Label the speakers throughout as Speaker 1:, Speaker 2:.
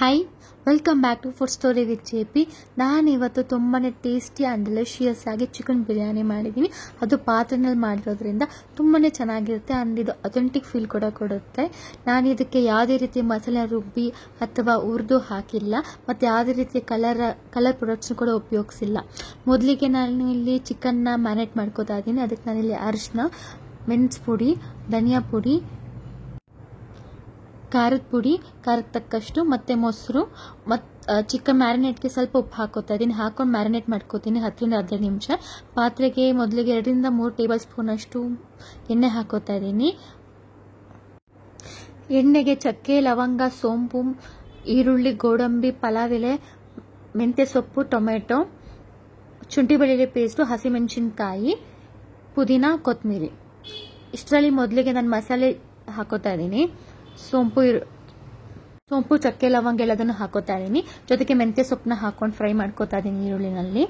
Speaker 1: Hi, welcome back to food story with JP. ನಾನು ಇವತ್ತು ತುಂಬಾ ಟೇಸ್ಟಿ ಆ್ಯಂಡ್ ಡೆಲಿಷಿಯಸ್ ಆಗಿ ಚಿಕನ್ ಬಿರಿಯಾನಿ ಮಾಡಿದ್ದೀನಿ. ಅದು ಪಾತ್ರೆನಲ್ಲಿ ಮಾಡಿರೋದ್ರಿಂದ ತುಂಬಾ ಚೆನ್ನಾಗಿರುತ್ತೆ ಆ್ಯಂಡ್ ಇದು ಅಥೆಂಟಿಕ್ ಫೀಲ್ ಕೂಡ ಕೊಡುತ್ತೆ. ನಾನು ಇದಕ್ಕೆ ಯಾವುದೇ ರೀತಿ ಮಸಾಲೆ ರುಬ್ಬಿ ಅಥವಾ ಹುರಿದು ಹಾಕಿಲ್ಲ ಮತ್ತು ಯಾವುದೇ ರೀತಿಯ ಕಲರ್ ಪ್ರಾಡಕ್ಟ್ಸ್ ಕೂಡ ಉಪಯೋಗಿಸಿಲ್ಲ. ಮೊದಲಿಗೆ ನಾನು ಇಲ್ಲಿ ಚಿಕನ್ನ ಮ್ಯಾರಿನೇಟ್ ಮಾಡ್ಕೋತಾ ಇದ್ದೀನಿ. ಅದಕ್ಕೆ ನಾನಿಲ್ಲಿ ಅರಿಶಿನ, ಮೆಣಸು ಪುಡಿ, ಧನಿಯಾ ಪುಡಿ, ಖಾರದ ಪುಡಿ, ಖಾರಕ್ಕೆ ತಕ್ಕಷ್ಟು ಮತ್ತು ಮೊಸರು ಮತ್ತು ಚಿಕನ್ ಮ್ಯಾರಿನೇಟ್ಗೆ ಸ್ವಲ್ಪ ಉಪ್ಪು ಹಾಕೋತಾ ಇದ್ದೀನಿ. ಹಾಕೊಂಡು ಮ್ಯಾರಿನೇಟ್ ಮಾಡ್ಕೋತೀನಿ 10ರಿಂದ 15 ನಿಮಿಷ. ಪಾತ್ರೆಗೆ ಮೊದಲಿಗೆ 2ರಿಂದ 3 ಟೇಬಲ್ ಸ್ಪೂನ್ ಅಷ್ಟು ಎಣ್ಣೆ ಹಾಕೋತಾ ಇದ್ದೀನಿ. ಎಣ್ಣೆಗೆ ಚಕ್ಕೆ, ಲವಂಗ, ಸೋಂಪು, ಈರುಳ್ಳಿ, ಗೋಡಂಬಿ, ಪಲಾವ್ ಎಲೆ, ಮೆಂತ್ಯ ಸೊಪ್ಪು, ಟೊಮೆಟೊ, ಶುಂಠಿ ಬೆಳ್ಳುಳ್ಳಿ ಪೇಸ್ಟು, ಹಸಿಮೆಣಸಿನ್ಕಾಯಿ, ಪುದೀನ, ಕೊತ್ತಂಬರಿ. ಇಷ್ಟರಲ್ಲಿ ಮೊದಲಿಗೆ ನಾನು ಮಸಾಲೆ ಹಾಕೋತಾ ಇದ್ದೀನಿ. ಸೋಂಪು, ಚಕ್ಕೆ, ಲವಂಗ ಎಲ್ಲದನ್ನು ಹಾಕೋತಾ ಇದ್ದೀನಿ. ಜೊತೆಗೆ ಮೆಂತ್ಯ ಸೊಪ್ಪನ್ನ ಹಾಕೊಂಡು ಫ್ರೈ ಮಾಡ್ಕೋತಾ ಇದ್ದೀನಿ. ಈರುಳ್ಳಿನಲ್ಲಿ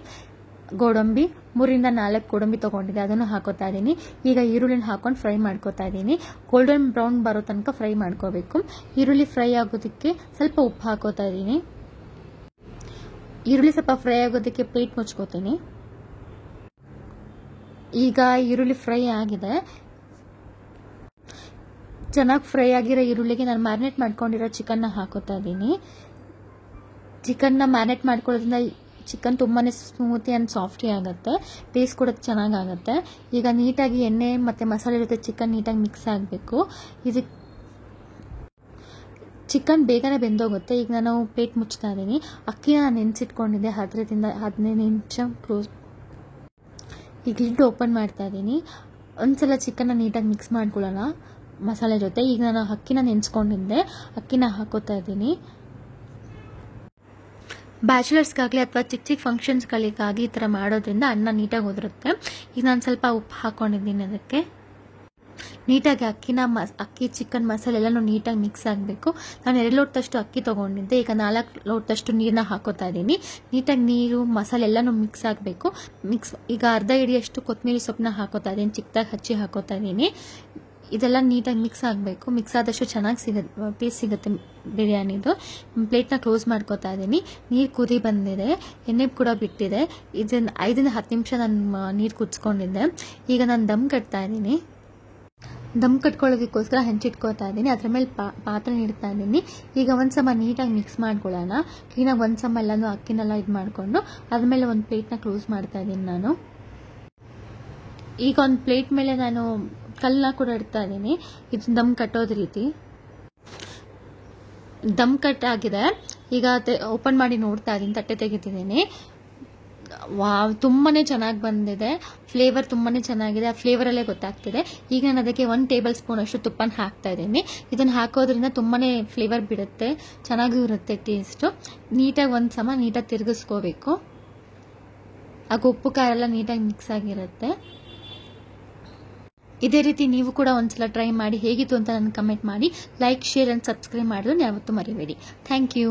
Speaker 1: ಗೋಡಂಬಿ 3ರಿಂದ 4 ಗೋಡಂಬಿ ತೊಗೊಂಡಿದ್ದೆ, ಅದನ್ನು ಹಾಕೋತಾ ಇದ್ದೀನಿ. ಈಗ ಈರುಳ್ಳಿನ ಹಾಕೊಂಡು ಫ್ರೈ ಮಾಡ್ಕೋತಾ ಇದ್ದೀನಿ. ಗೋಲ್ಡನ್ ಬ್ರೌನ್ ಬರೋ ತನಕ ಫ್ರೈ ಮಾಡ್ಕೋಬೇಕು. ಈರುಳ್ಳಿ ಫ್ರೈ ಆಗೋದಕ್ಕೆ ಸ್ವಲ್ಪ ಉಪ್ಪು ಹಾಕೋತಾ ಇದ್ದೀನಿ. ಈರುಳ್ಳಿ ಸ್ವಲ್ಪ ಫ್ರೈ ಆಗೋದಕ್ಕೆ ಪ್ಲೇಟ್ ಮುಚ್ಕೋತೀನಿ. ಈಗ ಈರುಳ್ಳಿ ಫ್ರೈ ಆಗಿದೆ. ಚೆನ್ನಾಗಿ ಫ್ರೈ ಆಗಿರೋ ಈರುಳ್ಳಿಗೆ ನಾನು ಮ್ಯಾರಿನೇಟ್ ಮಾಡ್ಕೊಂಡಿರೋ ಚಿಕನ್ನ ಹಾಕೋತಾ ಇದ್ದೀನಿ. ಚಿಕನ್ನ ಮ್ಯಾರಿನೇಟ್ ಮಾಡ್ಕೊಳ್ಳೋದ್ರಿಂದ ಚಿಕನ್ ತುಂಬಾ ಸ್ಮೂತಿ ಆ್ಯಂಡ್ ಸಾಫ್ಟಿ ಆಗುತ್ತೆ, ಟೇಸ್ಟ್ ಕೂಡ ಚೆನ್ನಾಗಾಗುತ್ತೆ. ಈಗ ನೀಟಾಗಿ ಎಣ್ಣೆ ಮತ್ತು ಮಸಾಲೆ ಜೊತೆ ಚಿಕನ್ ನೀಟಾಗಿ ಮಿಕ್ಸ್ ಆಗಬೇಕು. ಇದಕ್ಕೆ ಚಿಕನ್ ಬೇಗನೆ ಬೆಂದೋಗುತ್ತೆ. ಈಗ ನಾನು ಪ್ಲೇಟ್ ಮುಚ್ತಾ ಇದ್ದೀನಿ. ಅಕ್ಕಿನ ನೆನೆಸಿಟ್ಕೊಂಡಿದ್ದೆ 10ರಿಂದ 15 ನಿಮಿಷ ಕ್ಲೋಸ್. ಈಗ ಲಿಡ್ ಓಪನ್ ಮಾಡ್ತಾ ಇದ್ದೀನಿ. ಒಂದ್ಸಲ ಚಿಕನ್ನ ನೀಟಾಗಿ ಮಿಕ್ಸ್ ಮಾಡ್ಕೊಳ್ಳೋಣ ಮಸಾಲೆ ಜೊತೆ. ಈಗ ನಾನು ಅಕ್ಕಿನ ನೆನೆಸ್ಕೊಂಡಿದ್ದೆ, ಅಕ್ಕಿನ ಹಾಕೋತಾ ಇದ್ದೀನಿ. ಬ್ಯಾಚುಲರ್ಸ್ಗಾಗಲಿ ಅಥವಾ ಚಿಕ್ಕ ಚಿಕ್ಕ ಫಂಕ್ಷನ್ಸ್ಗಳಿಗಾಗಿ ಈ ಥರ ಮಾಡೋದ್ರಿಂದ ಅನ್ನ ನೀಟಾಗಿ ಉದುರುತ್ತೆ. ಈಗ ನಾನು ಸ್ವಲ್ಪ ಉಪ್ಪು ಹಾಕ್ಕೊಂಡಿದ್ದೀನಿ. ಅದಕ್ಕೆ ನೀಟಾಗಿ ಅಕ್ಕಿ ಚಿಕನ್ ಮಸಾಲೆ ಎಲ್ಲನೂ ನೀಟಾಗಿ ಮಿಕ್ಸ್ ಆಗಬೇಕು. ನಾನು 2 ಲೋಟದಷ್ಟು ಅಕ್ಕಿ ತೊಗೊಂಡಿದ್ದೆ. ಈಗ 4 ಲೋಟದಷ್ಟು ನೀರನ್ನ ಹಾಕೋತಾ ಇದ್ದೀನಿ. ನೀಟಾಗಿ ನೀರು ಮಸಾಲೆ ಎಲ್ಲನೂ ಮಿಕ್ಸ್ ಆಗಬೇಕು. ಈಗ ಅರ್ಧ ಹಿಡಿಯಷ್ಟು ಕೊತ್ತಂಬರಿ ಸೊಪ್ಪನ್ನ ಹಾಕೋತಾ ಇದ್ದೀನಿ. ಚಿಕ್ಕದಾಗಿ ಹಚ್ಚಿ ಹಾಕೋತಾ ಇದ್ದೀನಿ. ಇದೆಲ್ಲ ನೀಟಾಗಿ ಮಿಕ್ಸ್ ಆಗಬೇಕು. ಮಿಕ್ಸ್ ಆದಷ್ಟು ಚೆನ್ನಾಗಿ ಟೇಸ್ಟ್ ಸಿಗುತ್ತೆ ಬಿರಿಯಾನಿದು. ಪ್ಲೇಟ್ನ ಕ್ಲೋಸ್ ಮಾಡ್ಕೋತಾ ಇದ್ದೀನಿ. ನೀರು ಕುದಿ ಬಂದಿದೆ, ಎಣ್ಣೆ ಕೂಡ ಬಿಟ್ಟಿದೆ. ಇದನ್ನು 5ರಿಂದ 10 ನಿಮಿಷ ನಾನು ನೀರು ಕುದಿಸ್ಕೊಂಡಿದ್ದೆ. ಈಗ ನಾನು ದಮ್ ಕಟ್ತಾ ಇದ್ದೀನಿ. ದಮ್ ಕಟ್ಕೊಳ್ಳೋದಕ್ಕೋಸ್ಕರ ಹಂಚಿಟ್ಕೋತಾ ಇದ್ದೀನಿ. ಅದ್ರ ಮೇಲೆ ಪಾತ್ರೆ ಇಡ್ತಾ ಇದ್ದೀನಿ. ಈಗ ಒಂದ್ಸಮ ನೀಟಾಗಿ ಮಿಕ್ಸ್ ಮಾಡ್ಕೊಳ್ಳೋಣ. ಕ್ಲೀನಾಗಿ ಒಂದ್ಸಮ ಎಲ್ಲನೂ ಅಕ್ಕಿನೆಲ್ಲ ಇದು ಮಾಡಿಕೊಂಡು ಅದ್ಮೇಲೆ ಒಂದು ಪ್ಲೇಟ್ನ ಕ್ಲೋಸ್ ಮಾಡ್ತಾ ಇದ್ದೀನಿ ನಾನು. ಈಗ ಒಂದು ಪ್ಲೇಟ್ ಮೇಲೆ ನಾನು ಕಲ್ಲನ್ನ ಕೂಡ ಇಡ್ತಾ ಇದ್ದೀನಿ. ಇದು ದಮ್ ಕಟ್ಟೋದು ರೀತಿ. ದಮ್ ಕಟ್ ಆಗಿದೆ. ಈಗ ಓಪನ್ ಮಾಡಿ ನೋಡ್ತಾ ಇದ್ದೀನಿ, ತಟ್ಟೆ ತೆಗಿತಿದ್ದೀನಿ. ವಾವ್, ತುಂಬಾ ಚೆನ್ನಾಗಿ ಬಂದಿದೆ. ಫ್ಲೇವರ್ ತುಂಬಾ ಚೆನ್ನಾಗಿದೆ. ಆ ಫ್ಲೇವರಲ್ಲೇ ಗೊತ್ತಾಗ್ತಿದೆ. ಈಗ ನಾನು ಅದಕ್ಕೆ 1 ಟೇಬಲ್ ಸ್ಪೂನ್ ಅಷ್ಟು ತುಪ್ಪನ ಹಾಕ್ತಾ ಇದ್ದೀನಿ. ಇದನ್ನು ಹಾಕೋದ್ರಿಂದ ತುಂಬಾ ಫ್ಲೇವರ್ ಬಿಡುತ್ತೆ, ಚೆನ್ನಾಗೂ ಇರುತ್ತೆ ಟೇಸ್ಟು. ನೀಟಾಗಿ ಒಂದ್ಸಮ ನೀಟಾಗಿ ತಿರುಗಿಸ್ಕೋಬೇಕು. ಆಗ ಉಪ್ಪು ಖಾರ ಎಲ್ಲ ನೀಟಾಗಿ ಮಿಕ್ಸ್ ಆಗಿರುತ್ತೆ. ಇದೇ ರೀತಿ ನೀವು ಕೂಡ ಒಂದ್ಸಲ ಟ್ರೈ ಮಾಡಿ ಹೇಗಿತ್ತು ಅಂತ ನನಗೆ ಕಮೆಂಟ್ ಮಾಡಿ. ಲೈಕ್, ಶೇರ್ ಆ್ಯಂಡ್ ಸಬ್ಸ್ಕ್ರೈಬ್ ಮಾಡೋದನ್ನ ಯಾವತ್ತೂ ಮರಿಬೇಡಿ. Thank you.